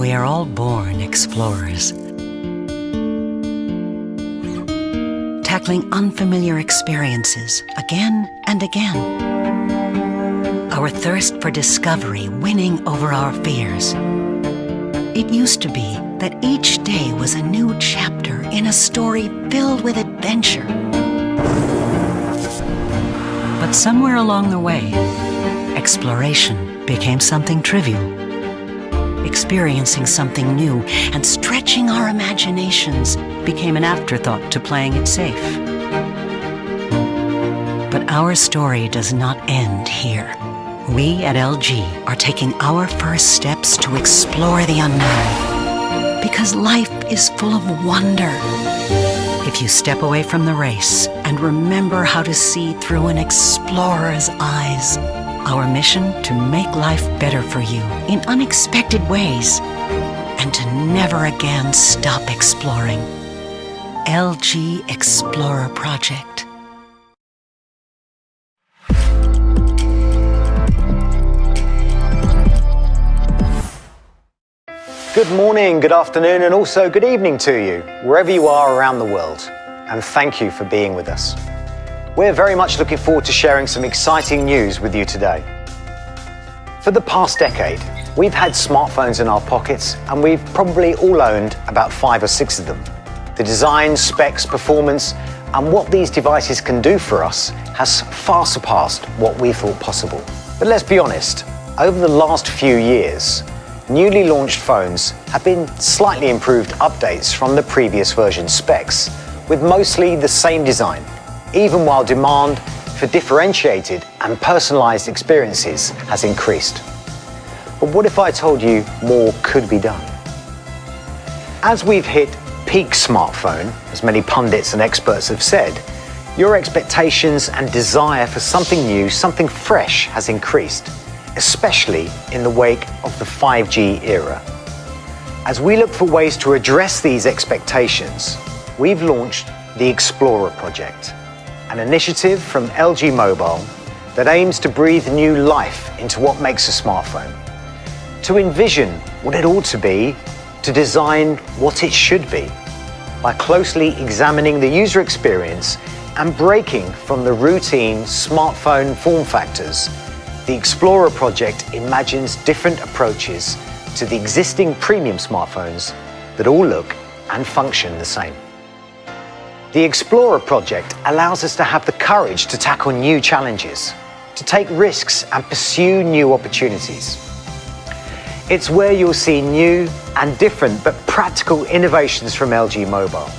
We are all born explorers, tackling unfamiliar experiences again and again. Our thirst for discovery winning over our fears. It used to be that each day was a new chapter in a story filled with adventure. But somewhere along the way, exploration became something trivial. Experiencing something new and stretching our imaginations became an afterthought to playing it safe. But our story does not end here. We at LG are taking our first steps to explore the unknown. Because life is full of wonder. If you step away from the race and remember how to see through an explorer's eyes, our mission to make life better for you in unexpected ways and to never again stop exploring. LG Explorer Project. Good morning, good afternoon, and also good evening to you, wherever you are around the world. And thank you for being with us. We're very much looking forward to sharing some exciting news with you today. For the past decade, we've had smartphones in our pockets, and we've probably all owned about 5 or 6 of them. The design, specs, performance, and what these devices can do for us has far surpassed what we thought possible. But let's be honest, over the last few years, newly launched phones have been slightly improved updates from the previous version specs, with mostly the same design, even while demand for differentiated and personalized experiences has increased. But what if I told you more could be done? As we've hit peak smartphone, as many pundits and experts have said, your expectations and desire for something new, something fresh has increased, especially in the wake of the 5G era. As we look for ways to address these expectations, we've launched the Explorer Project, an initiative from LG Mobile that aims to breathe new life into what makes a smartphone, to envision what it ought to be, to design what it should be, by closely examining the user experience and breaking from the routine smartphone form factors. The Explorer Project imagines different approaches to the existing premium smartphones that all look and function the same. The Explorer Project allows us to have the courage to tackle new challenges, to take risks and pursue new opportunities. It's where you'll see new and different but practical innovations from LG Mobile.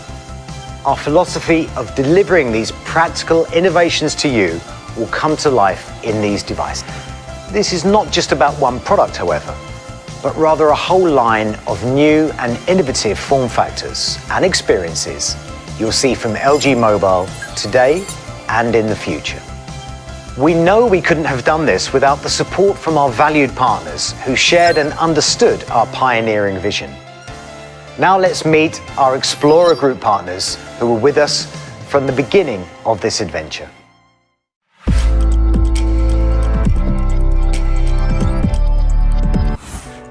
Our philosophy of delivering these practical innovations to you will come to life in these devices. This is not just about one product, however, but rather a whole line of new and innovative form factors and experiences you'll see from LG Mobile today and in the future. We know we couldn't have done this without the support from our valued partners who shared and understood our pioneering vision. Now let's meet our Explorer Group partners who were with us from the beginning of this adventure.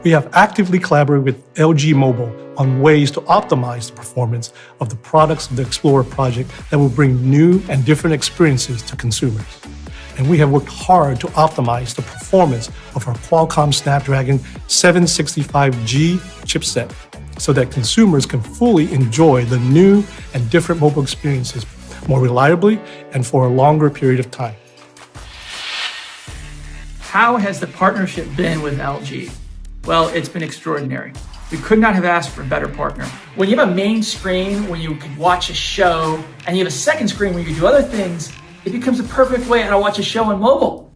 We have actively collaborated with LG Mobile on ways to optimize the performance of the products of the Explorer project that will bring new and different experiences to consumers. And we have worked hard to optimize the performance of our Qualcomm Snapdragon 765G chipset so that consumers can fully enjoy the new and different mobile experiences more reliably and for a longer period of time. How has the partnership been with LG? Well, it's been extraordinary. We could not have asked for a better partner. When you have a main screen where you can watch a show and you have a second screen where you can do other things, it becomes a perfect way to watch a show on mobile.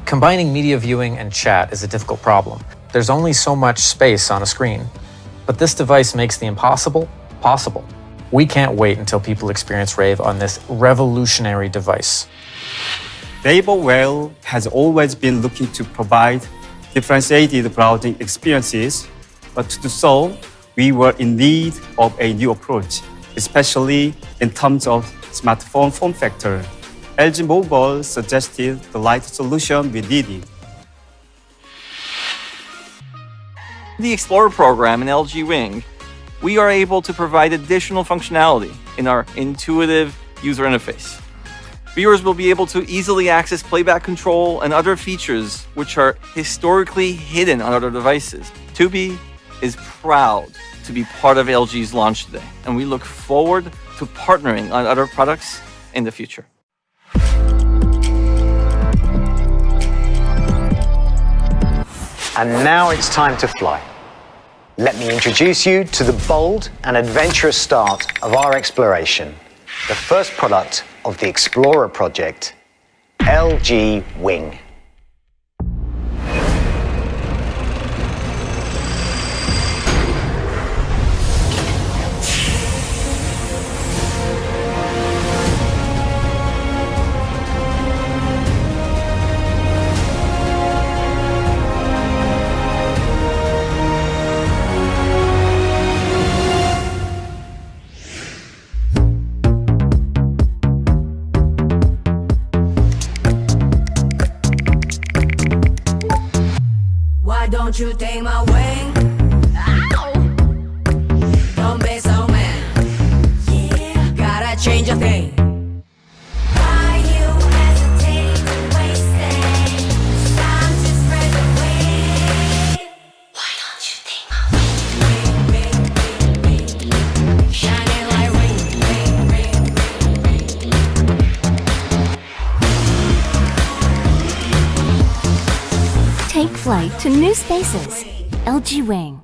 Combining media viewing and chat is a difficult problem. There's only so much space on a screen. But this device makes the impossible possible. We can't wait until people experience Rave on this revolutionary device. Naver has always been looking to provide differentiated browsing experiences, but to do so, we were in need of a new approach, especially in terms of smartphone form factor. LG Mobile suggested the light solution we needed. the Explorer program in LG WING, we are able to provide additional functionality in our intuitive user interface. Viewers will be able to easily access playback control and other features which are historically hidden on other devices. Tubi is proud to be part of LG's launch today, and we look forward to partnering on other products in the future. And now it's time to fly. Let me introduce you to the bold and adventurous start of our exploration. The first product of the Explorer project, LG WING. Don't you take my wing? Ow! Don't be so mad. Yeah, gotta change a thing. Why you hesitate to waste it? Time to spread the wing. Why don't you take my wing? Shining like Take flight to new spaces. LG WING.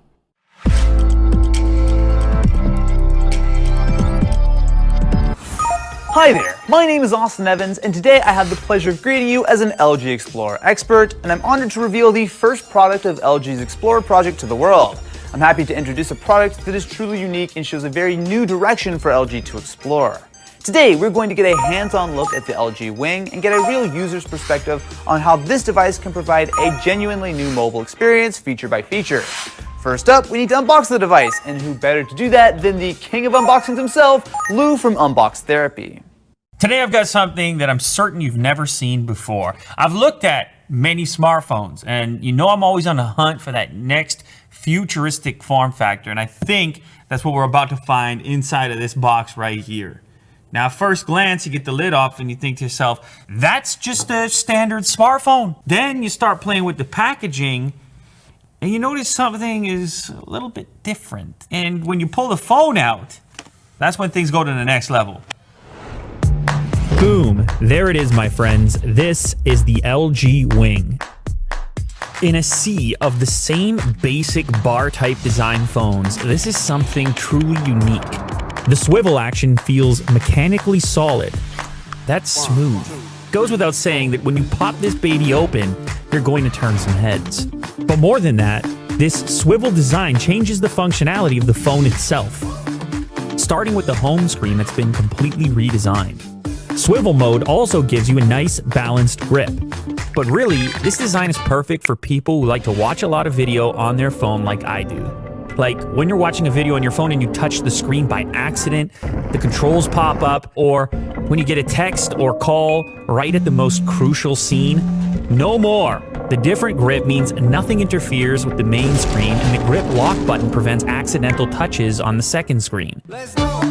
Hi there, my name is Austin Evans, and today I have the pleasure of greeting you as an LG Explorer expert, and I'm honored to reveal the first product of LG's Explorer project to the world. I'm happy to introduce a product that is truly unique and shows a very new direction for LG to explore. Today, we're going to get a hands-on look at the LG WING and get a real user's perspective on how this device can provide a genuinely new mobile experience feature by feature. First up, we need to unbox the device, and who better to do that than the king of unboxings himself, Lou from Unbox Therapy. Today I've got something that I'm certain you've never seen before. I've looked at many smartphones, and you know I'm always on the hunt for that next futuristic form factor, and I think that's what we're about to find inside of this box right here. Now, at first glance, you get the lid off and you think to yourself, that's just a standard smartphone. Then you start playing with the packaging and you notice something is a little bit different. And when you pull the phone out, that's when things go to the next level. Boom, there it is, my friends. This is the LG WING. In a sea of the same basic bar-type design phones, this is something truly unique. The swivel action feels mechanically solid. That's smooth. Goes without saying that when you pop this baby open, you're going to turn some heads. But more than that, this swivel design changes the functionality of the phone itself. Starting with the home screen that's been completely redesigned. Swivel mode also gives you a nice balanced grip. But really, this design is perfect for people who like to watch a lot of video on their phone like I do. Like when you're watching a video on your phone and you touch the screen by accident, the controls pop up, or when you get a text or call right at the most crucial scene. No more! The different grip means nothing interferes with the main screen, and the grip lock button prevents accidental touches on the second screen.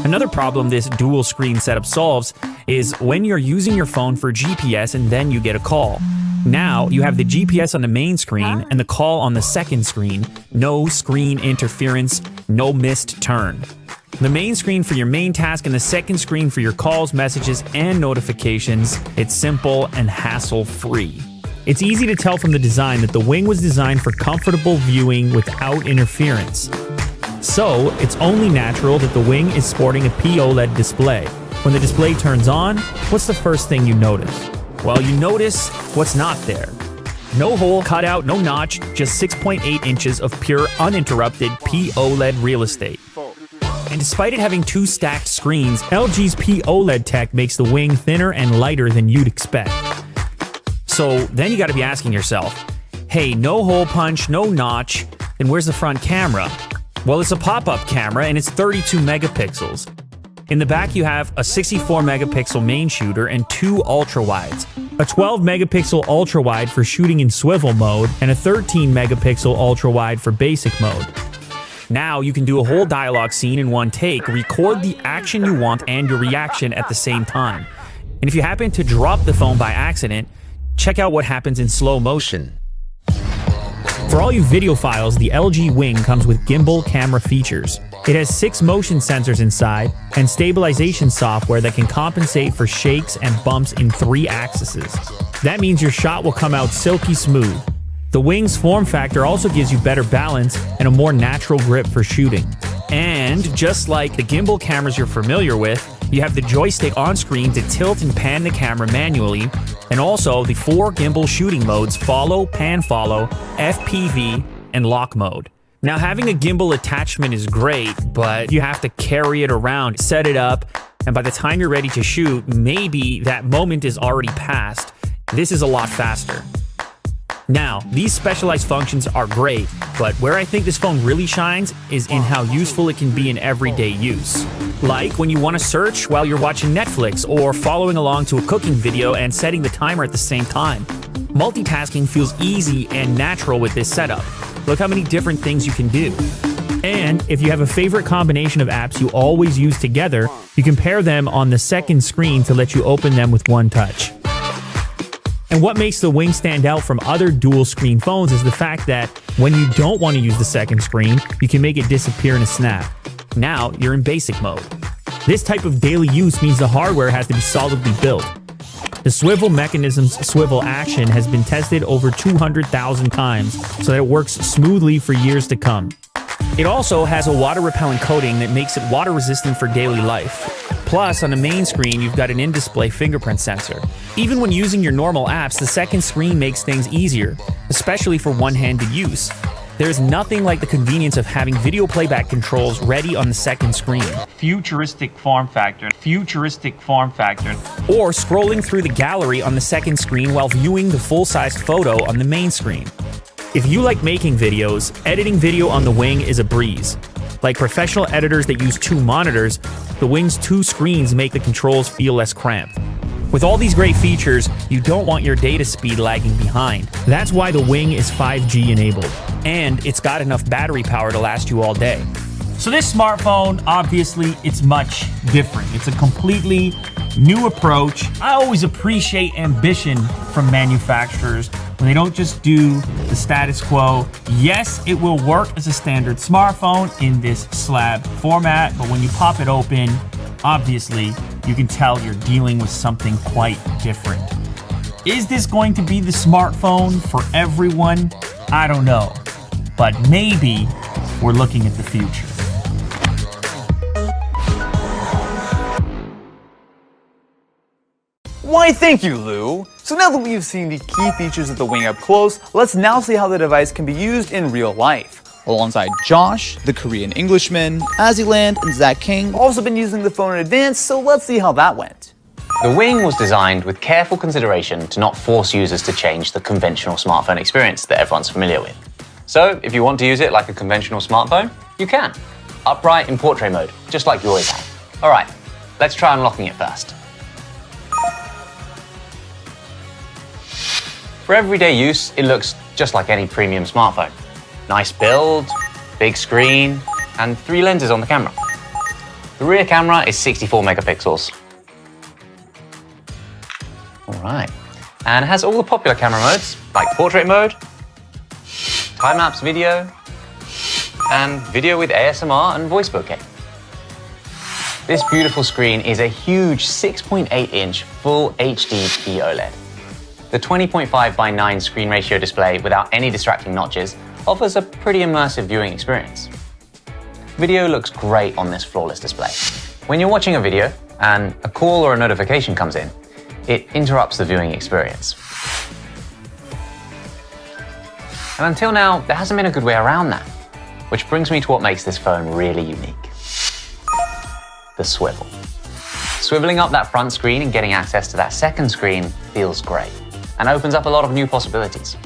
Another problem this dual screen setup solves is when you're using your phone for GPS and then you get a call. Now you have the GPS on the main screen and the call on the second screen. No screen interference, no missed turn. The main screen for your main task and the second screen for your calls, messages, and notifications. It's simple and hassle-free. It's easy to tell from the design that the WING was designed for comfortable viewing without interference. So, it's only natural that the WING is sporting a POLED display. When the display turns on, what's the first thing you notice? Well, you notice what's not there. No hole cut out, no notch, just 6.8 inches of pure uninterrupted POLED real estate. And despite it having two stacked screens, LG's POLED tech makes the WING thinner and lighter than you'd expect. So then you gotta be asking yourself, hey, no hole punch, no notch, then where's the front camera? Well, it's a pop-up camera and it's 32 megapixels. In the back, you have a 64 megapixel main shooter and two ultra wides. a 12 megapixel ultra wide for shooting in swivel mode, and a 13 megapixel ultra wide for basic mode. Now you can do a whole dialogue scene in one take, record the action you want and your reaction at the same time. And if you happen to drop the phone by accident, check out what happens in slow motion. For all you videophiles, the LG Wing comes with gimbal camera features. It has 6 motion sensors inside and stabilization software that can compensate for shakes and bumps in 3 axes. That means your shot will come out silky smooth. The Wing's form factor also gives you better balance and a more natural grip for shooting. And just like the gimbal cameras you're familiar with, you have the joystick on screen to tilt and pan the camera manually, and also the 4 gimbal shooting modes: follow, pan follow, FPV, and lock mode. Now, having a gimbal attachment is great, but you have to carry it around, set it up, and by the time you're ready to shoot, maybe that moment is already past. This is a lot faster. Now, these specialized functions are great, but where I think this phone really shines is in how useful it can be in everyday use. Like when you want to search while you're watching Netflix or following along to a cooking video and setting the timer at the same time. Multitasking feels easy and natural with this setup. Look how many different things you can do. And if you have a favorite combination of apps you always use together, you can pair them on the second screen to let you open them with one touch. And what makes the Wing stand out from other dual-screen phones is the fact that when you don't want to use the second screen, you can make it disappear in a snap. Now, you're in basic mode. This type of daily use means the hardware has to be solidly built. The swivel mechanism's swivel action has been tested over 200,000 times so that it works smoothly for years to come. It also has a water-repellent coating that makes it water-resistant for daily life. Plus, on the main screen, you've got an in-display fingerprint sensor. Even when using your normal apps, the second screen makes things easier, especially for one-handed use. There's nothing like the convenience of having video playback controls ready on the second screen. Futuristic form factor. Futuristic form factor. Or scrolling through the gallery on the second screen while viewing the full-sized photo on the main screen. If you like making videos, editing video on the Wing is a breeze. Like professional editors that use 2 monitors, the Wing's 2 screens make the controls feel less cramped. With all these great features, you don't want your data speed lagging behind. That's why the Wing is 5G enabled. And it's got enough battery power to last you all day. So this smartphone, obviously, it's much different. It's a completely new approach. I always appreciate ambition from manufacturers when they don't just do the status quo. Yes, it will work as a standard smartphone in this slab format, but when you pop it open, obviously, you can tell you're dealing with something quite different. Is this going to be the smartphone for everyone? I don't know, but maybe we're looking at the future. Why, thank you, Lou. So now that we've seen the key features of the Wing up close, let's now see how the device can be used in real life. Alongside Josh, the Korean Englishman, Aziland, and Zach King have also been using the phone in advance, so let's see how that went. The Wing was designed with careful consideration to not force users to change the conventional smartphone experience that everyone's familiar with. So, if you want to use it like a conventional smartphone, you can. Upright in portrait mode, just like you always have. Alright, let's try unlocking it first. For everyday use, it looks just like any premium smartphone. Nice build, big screen, and 3 lenses on the camera. The rear camera is 64 megapixels. Alright, and it has all the popular camera modes, like portrait mode, time-lapse video, and video with ASMR and voice bokeh. This beautiful screen is a huge 6.8-inch full HD OLED. The 20.5 by 9 screen ratio display without any distracting notches offers a pretty immersive viewing experience. Video looks great on this flawless display. When you're watching a video and a call or a notification comes in, it interrupts the viewing experience. And until now, there hasn't been a good way around that, which brings me to what makes this phone really unique. The swivel. Swiveling up that front screen and getting access to that second screen feels great and opens up a lot of new possibilities,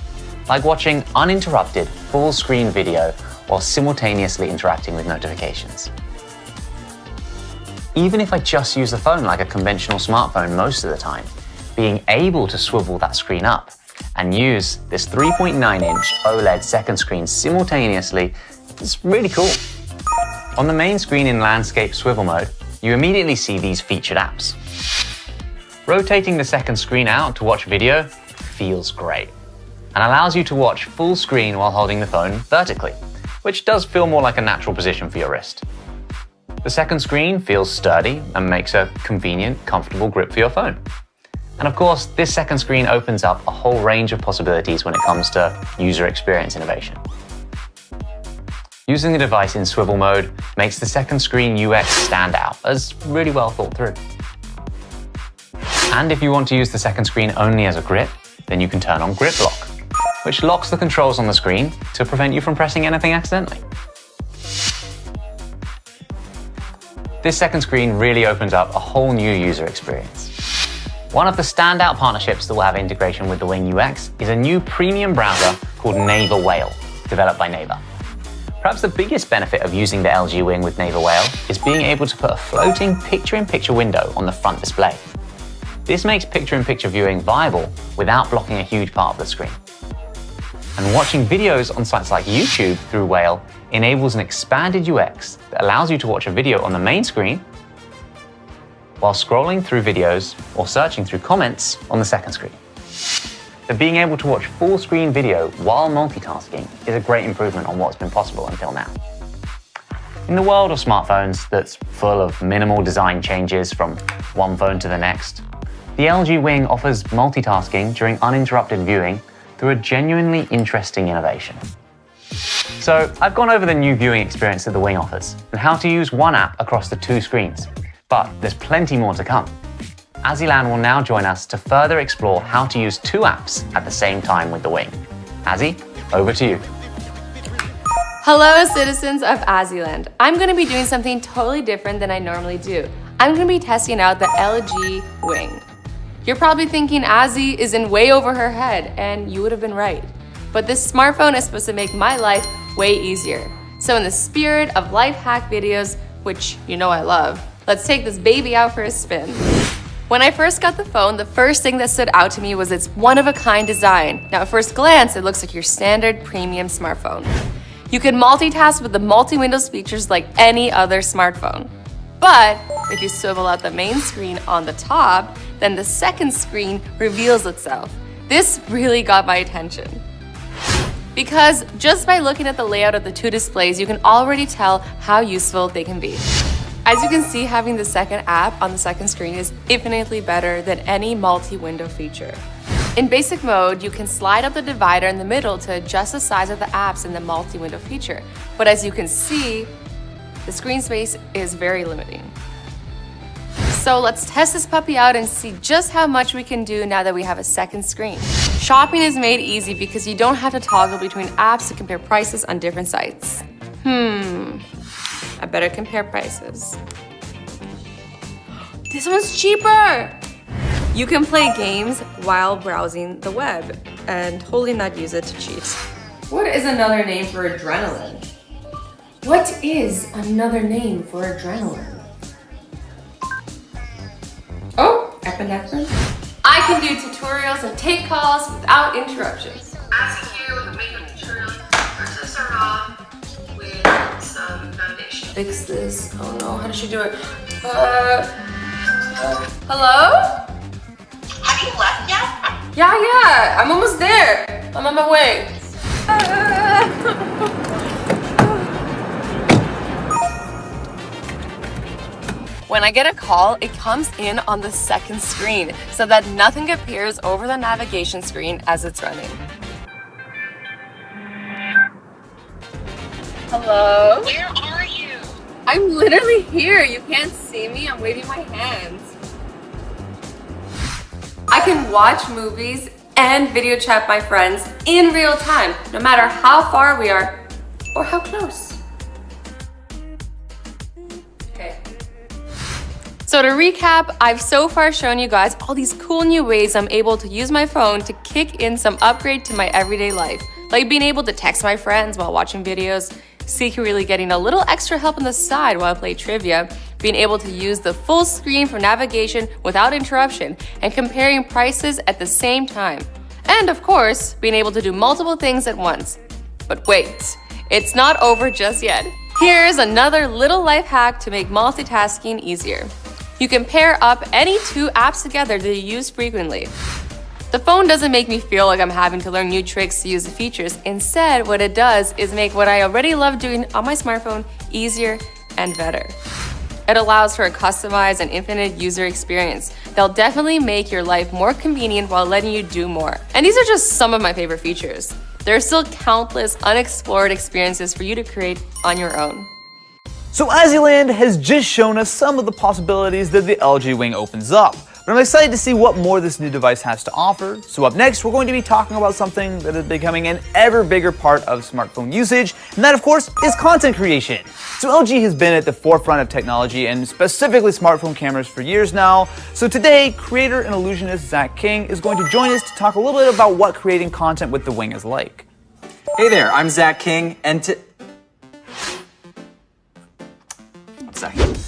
like watching uninterrupted full-screen video while simultaneously interacting with notifications. Even if I just use the phone like a conventional smartphone most of the time, being able to swivel that screen up and use this 3.9-inch OLED second screen simultaneously is really cool. On the main screen in landscape swivel mode, you immediately see these featured apps. Rotating the second screen out to watch video feels great and allows you to watch full screen while holding the phone vertically, which does feel more like a natural position for your wrist. The second screen feels sturdy and makes a convenient, comfortable grip for your phone. And of course, this second screen opens up a whole range of possibilities when it comes to user experience innovation. Using the device in swivel mode makes the second screen UX stand out as really well thought through. And if you want to use the second screen only as a grip, then you can turn on Grip Lock, which locks the controls on the screen to prevent you from pressing anything accidentally. This second screen really opens up a whole new user experience. One of the standout partnerships that will have integration with the WING UX is a new premium browser called Naver Whale, developed by Naver. Perhaps the biggest benefit of using the LG Wing with Naver Whale is being able to put a floating picture-in-picture window on the front display. This makes picture-in-picture viewing viable without blocking a huge part of the screen. And watching videos on sites like YouTube through Whale enables an expanded UX that allows you to watch a video on the main screen while scrolling through videos or searching through comments on the second screen. So being able to watch full screen video while multitasking is a great improvement on what's been possible until now. In the world of smartphones that's full of minimal design changes from one phone to the next, the LG Wing offers multitasking during uninterrupted viewing through a genuinely interesting innovation. So I've gone over the new viewing experience that the Wing offers and how to use one app across the two screens, but there's plenty more to come. Azilan will now join us to further explore how to use two apps at the same time with the Wing. Azzy, over to you. Hello, citizens of Aziland. I'm going to be doing something totally different than I normally do. I'm going to be testing out the LG Wing. You're probably thinking Azzy is in way over her head, and you would have been right. But this smartphone is supposed to make my life way easier. So in the spirit of life hack videos, which you know I love, let's take this baby out for a spin. When I first got the phone, the first thing that stood out to me was its one-of-a-kind design. Now at first glance, it looks like your standard premium smartphone. You can multitask with the multi-windows features like any other smartphone. But if you swivel out the main screen on the top, then the second screen reveals itself. This really got my attention. Because just by looking at the layout of the two displays, you can already tell how useful they can be. As you can see, having the second app on the second screen is infinitely better than any multi-window feature. In basic mode, you can slide up the divider in the middle to adjust the size of the apps in the multi-window feature. But as you can see, the screen space is very limiting. So let's test this puppy out and see just how much we can do now that we have a second screen. Shopping is made easy because you don't have to toggle between apps to compare prices on different sites. I better compare prices. This one's cheaper! You can play games while browsing the web and totally not use it to cheat. What is another name for adrenaline? What is another name for adrenaline? Oh, epinephrine? I can do tutorials and take calls without interruptions. As here with a makeup tutorial, first I start off with some foundation. Fix this. Oh no, how does she do it? Hello? Have you left yet? Yeah, I'm almost there. I'm on my way. When I get a call, it comes in on the second screen so that nothing appears over the navigation screen as it's running. Hello? Where are you? I'm literally here. You can't see me. I'm waving my hands. I can watch movies and video chat my friends in real time, no matter how far we are or how close. Okay. So to recap, I've so far shown you guys all these cool new ways I'm able to use my phone to kick in some upgrade to my everyday life, like being able to text my friends while watching videos, secretly getting a little extra help on the side while I play trivia, being able to use the full screen for navigation without interruption, and comparing prices at the same time. And of course, being able to do multiple things at once. But wait, it's not over just yet. Here's another little life hack to make multitasking easier. You can pair up any two apps together that you use frequently. The phone doesn't make me feel like I'm having to learn new tricks to use the features. Instead, what it does is make what I already love doing on my smartphone easier and better. It allows for a customized and infinite user experience that'll definitely make your life more convenient while letting you do more. And these are just some of my favorite features. There are still countless unexplored experiences for you to create on your own. So ASIAland has just shown us some of the possibilities that the LG Wing opens up. But I'm excited to see what more this new device has to offer. So up next, we're going to be talking about something that is becoming an ever bigger part of smartphone usage, and that of course is content creation. So LG has been at the forefront of technology and specifically smartphone cameras for years now. So today, creator and illusionist Zach King is going to join us to talk a little bit about what creating content with the Wing is like. Hey there, I'm Zach King, and one second.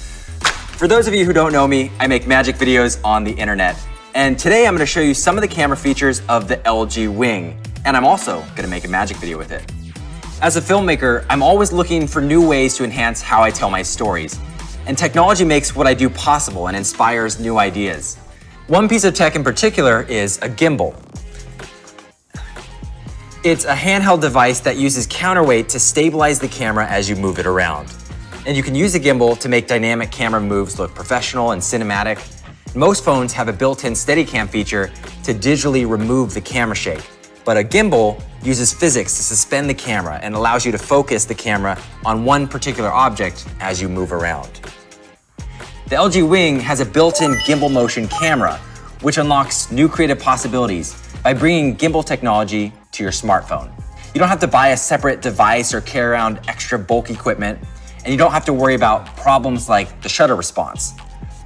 For those of you who don't know me, I make magic videos on the internet. And today I'm going to show you some of the camera features of the LG Wing. And I'm also going to make a magic video with it. As a filmmaker, I'm always looking for new ways to enhance how I tell my stories. And technology makes what I do possible and inspires new ideas. One piece of tech in particular is a gimbal. It's a handheld device that uses counterweight to stabilize the camera as you move it around. And you can use a gimbal to make dynamic camera moves look professional and cinematic. Most phones have a built-in Steadicam feature to digitally remove the camera shake. But a gimbal uses physics to suspend the camera and allows you to focus the camera on one particular object as you move around. The LG Wing has a built-in gimbal motion camera, which unlocks new creative possibilities by bringing gimbal technology to your smartphone. You don't have to buy a separate device or carry around extra bulk equipment. And you don't have to worry about problems like the shutter response.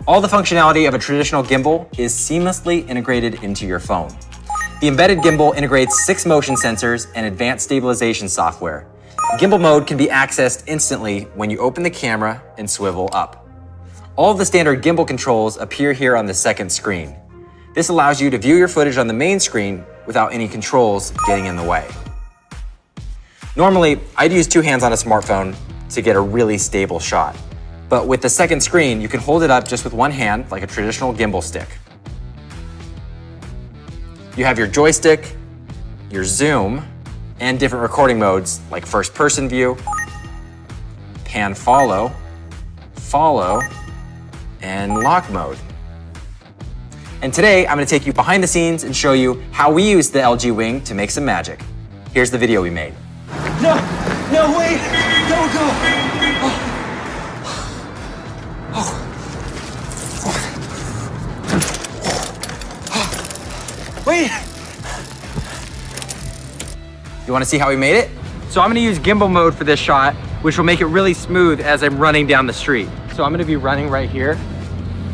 All the functionality of a traditional gimbal is seamlessly integrated into your phone. The embedded gimbal integrates 6 motion sensors and advanced stabilization software. Gimbal mode can be accessed instantly when you open the camera and swivel up. All of the standard gimbal controls appear here on the second screen. This allows you to view your footage on the main screen without any controls getting in the way. Normally, I'd use 2 hands on a smartphone to get a really stable shot. But with the second screen, you can hold it up just with one hand, like a traditional gimbal stick. You have your joystick, your zoom, and different recording modes like first person view, pan follow, and lock mode. And today, I'm gonna take you behind the scenes and show you how we use the LG Wing to make some magic. Here's the video we made. No, wait! Don't go! Wait! You wanna see how we made it? So I'm gonna use gimbal mode for this shot, which will make it really smooth as I'm running down the street. So I'm gonna be running right here,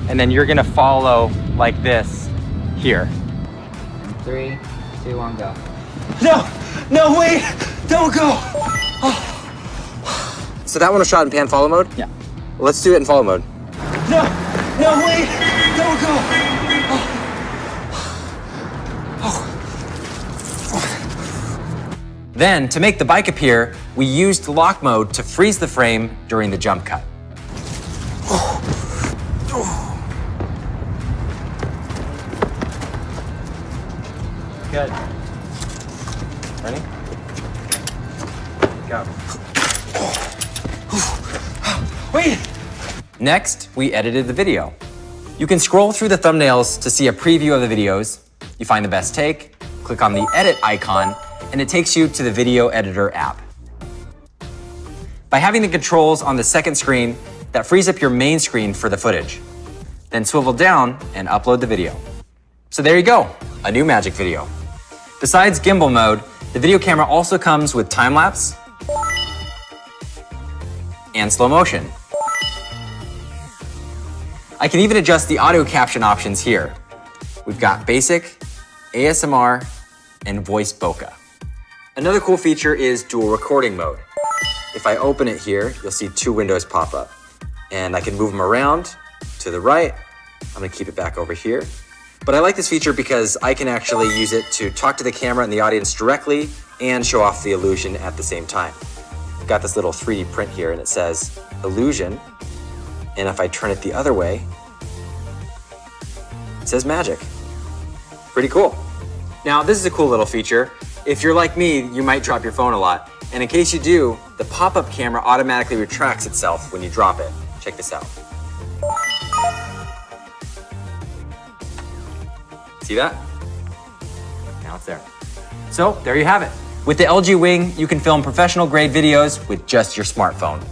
and then you're gonna follow like this here. 3, 2, 1, go. No, wait! Don't go! So that one was shot in pan follow mode? Yeah. Well, let's do it in follow mode. No, wait! Don't go! Then, to make the bike appear, we used lock mode to freeze the frame during the jump cut. Good. Ready? Go. Wait! Next, we edited the video. You can scroll through the thumbnails to see a preview of the videos. You find the best take, click on the edit icon, and it takes you to the video editor app. By having the controls on the second screen, that frees up your main screen for the footage. Then swivel down and upload the video. So there you go, a new magic video. Besides gimbal mode, the video camera also comes with time-lapse and slow motion. I can even adjust the audio caption options here. We've got basic, ASMR, and voice bokeh. Another cool feature is dual recording mode. If I open it here, you'll see 2 windows pop up. and I can move them around to the right. I'm gonna keep it back over here. But I like this feature because I can actually use it to talk to the camera and the audience directly and show off the illusion at the same time. I've got this little 3D print here and it says illusion. And if I turn it the other way, it says magic. Pretty cool. Now, this is a cool little feature. If you're like me, you might drop your phone a lot. And in case you do, the pop-up camera automatically retracts itself when you drop it. Check this out. See that? Now it's there. So there you have it. With the LG Wing, you can film professional grade videos with just your smartphone.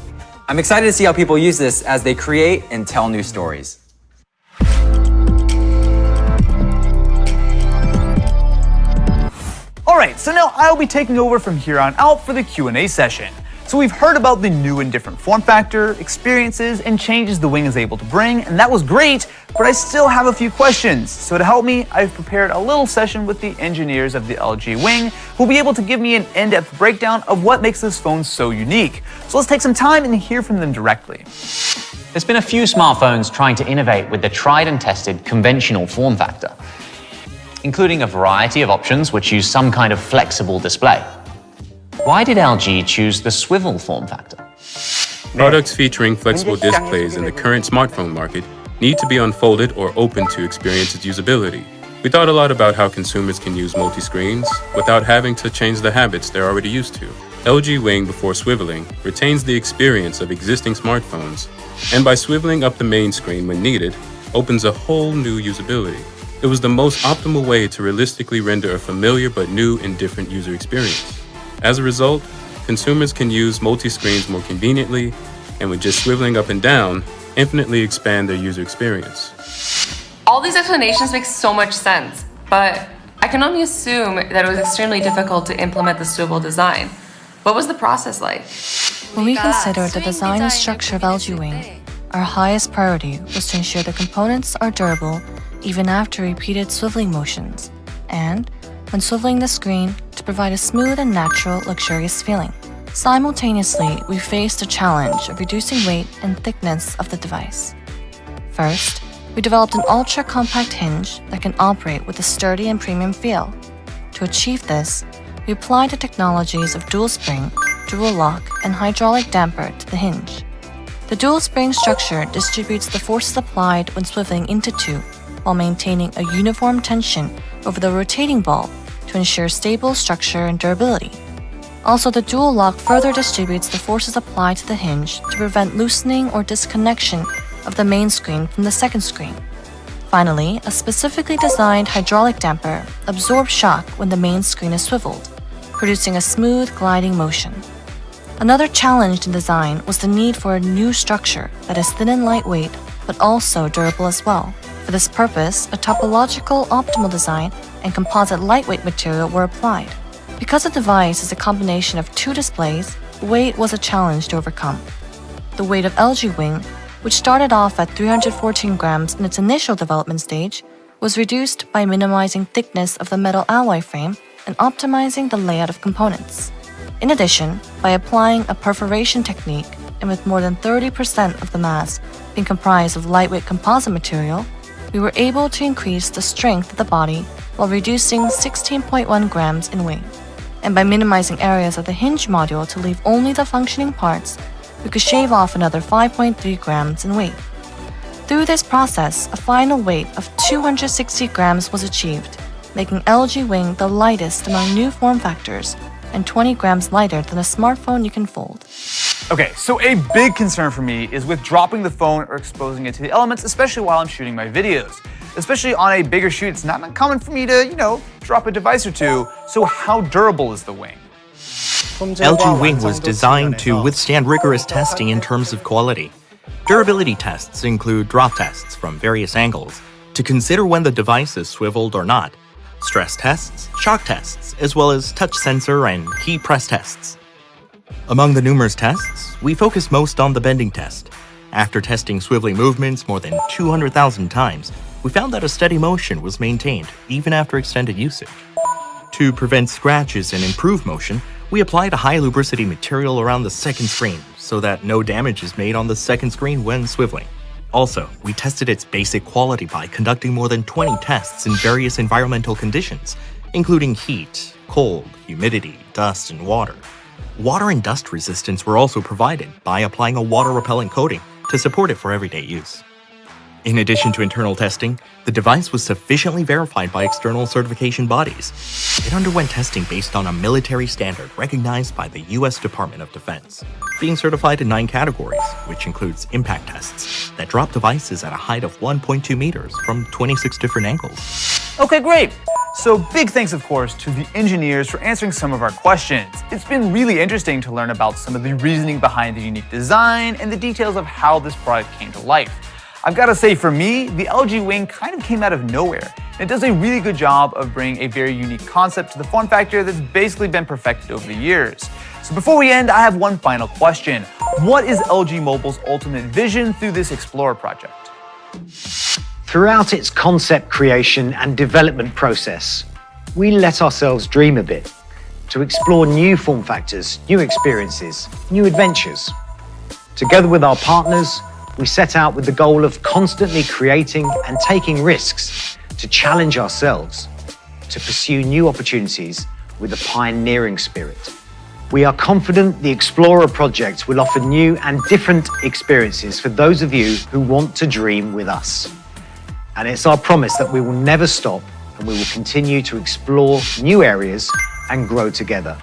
I'm excited to see how people use this as they create and tell new stories. Alright, so now I'll be taking over from here on out for the Q&A session. So we've heard about the new and different form factor, experiences, and changes the Wing is able to bring, and that was great, but I still have a few questions. So to help me, I've prepared a little session with the engineers of the LG Wing, who will be able to give me an in-depth breakdown of what makes this phone so unique. So let's take some time and hear from them directly. There's been a few smartphones trying to innovate with the tried and tested conventional form factor, including a variety of options which use some kind of flexible display. Why did LG choose the swivel form factor? Products featuring flexible displays in the current smartphone market need to be unfolded or open to experience its usability. We thought a lot about how consumers can use multi-screens without having to change the habits they're already used to. LG Wing, before swiveling, retains the experience of existing smartphones, and by swiveling up the main screen when needed, opens a whole new usability. It was the most optimal way to realistically render a familiar but new and different user experience. As a result, consumers can use multi-screens more conveniently, and with just swiveling up and down, infinitely expand their user experience. All these explanations make so much sense, but I can only assume that it was extremely difficult to implement the swivel design. What was the process like? When we considered the design and structure of LG Wing, our highest priority was to ensure the components are durable even after repeated swiveling motions, and when swiveling the screen, to provide a smooth and natural, luxurious feeling. Simultaneously, we faced the challenge of reducing weight and thickness of the device. First, we developed an ultra-compact hinge that can operate with a sturdy and premium feel. To achieve this, we applied the technologies of dual spring, dual lock, and hydraulic damper to the hinge. The dual spring structure distributes the forces applied when swiveling into two, while maintaining a uniform tension over the rotating ball to ensure stable structure and durability. Also, the dual lock further distributes the forces applied to the hinge to prevent loosening or disconnection of the main screen from the second screen. Finally, a specifically designed hydraulic damper absorbs shock when the main screen is swiveled, producing a smooth gliding motion. Another challenge in design was the need for a new structure that is thin and lightweight, but also durable as well. For this purpose, a topological optimal design and composite lightweight material were applied. Because the device is a combination of two displays, weight was a challenge to overcome. The weight of LG Wing, which started off at 314 grams in its initial development stage, was reduced by minimizing thickness of the metal alloy frame and optimizing the layout of components. In addition, by applying a perforation technique and with more than 30% of the mass being comprised of lightweight composite material, we were able to increase the strength of the body while reducing 16.1 grams in weight. And by minimizing areas of the hinge module to leave only the functioning parts, we could shave off another 5.3 grams in weight. Through this process, a final weight of 260 grams was achieved, making LG Wing the lightest among new form factors and 20 grams lighter than a smartphone you can fold. Okay, so a big concern for me is with dropping the phone or exposing it to the elements, especially while I'm shooting my videos. Especially on a bigger shoot, it's not uncommon for me to, drop a device or two. So how durable is the Wing? LG Wing was designed to withstand rigorous testing in terms of quality. Durability tests include drop tests from various angles to consider when the device is swiveled or not, stress tests, shock tests, as well as touch sensor and key press tests. Among the numerous tests, we focus most on the bending test. After testing swiveling movements more than 200,000 times, we found that a steady motion was maintained even after extended usage. To prevent scratches and improve motion, We applied a high lubricity material around the second screen so that no damage is made on the second screen when swiveling. Also, we tested its basic quality by conducting more than 20 tests in various environmental conditions, including heat, cold, humidity, dust, and water. Water and dust resistance were also provided by applying a water-repellent coating to support it for everyday use. In addition to internal testing, the device was sufficiently verified by external certification bodies. It underwent testing based on a military standard recognized by the US Department of Defense, being certified in 9 categories, which includes impact tests that drop devices at a height of 1.2 meters from 26 different angles. Okay, great. So big thanks, of course, to the engineers for answering some of our questions. It's been really interesting to learn about some of the reasoning behind the unique design and the details of how this product came to life. I've got to say, for me, the LG Wing kind of came out of nowhere. It does a really good job of bringing a very unique concept to the form factor that's basically been perfected over the years. So before we end, I have one final question. What is LG Mobile's ultimate vision through this Explorer project? Throughout its concept creation and development process, we let ourselves dream a bit to explore new form factors, new experiences, new adventures. Together with our partners, we set out with the goal of constantly creating and taking risks to challenge ourselves, to pursue new opportunities with a pioneering spirit. We are confident the Explorer project will offer new and different experiences for those of you who want to dream with us. And it's our promise that we will never stop and we will continue to explore new areas and grow together.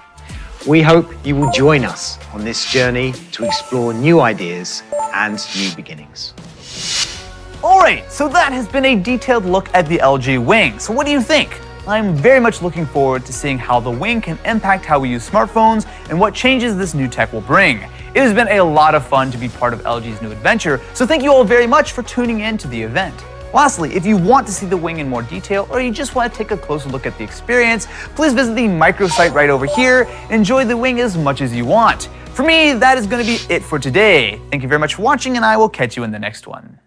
We hope you will join us on this journey to explore new ideas and new beginnings. Alright, so that has been a detailed look at the LG Wing. So what do you think? I'm very much looking forward to seeing how the Wing can impact how we use smartphones and what changes this new tech will bring. It has been a lot of fun to be part of LG's new adventure, so thank you all very much for tuning in to the event. Lastly, if you want to see the Wing in more detail or you just want to take a closer look at the experience, please visit the microsite right over here and enjoy the Wing as much as you want. For me, that is going to be it for today. Thank you very much for watching, and I will catch you in the next one.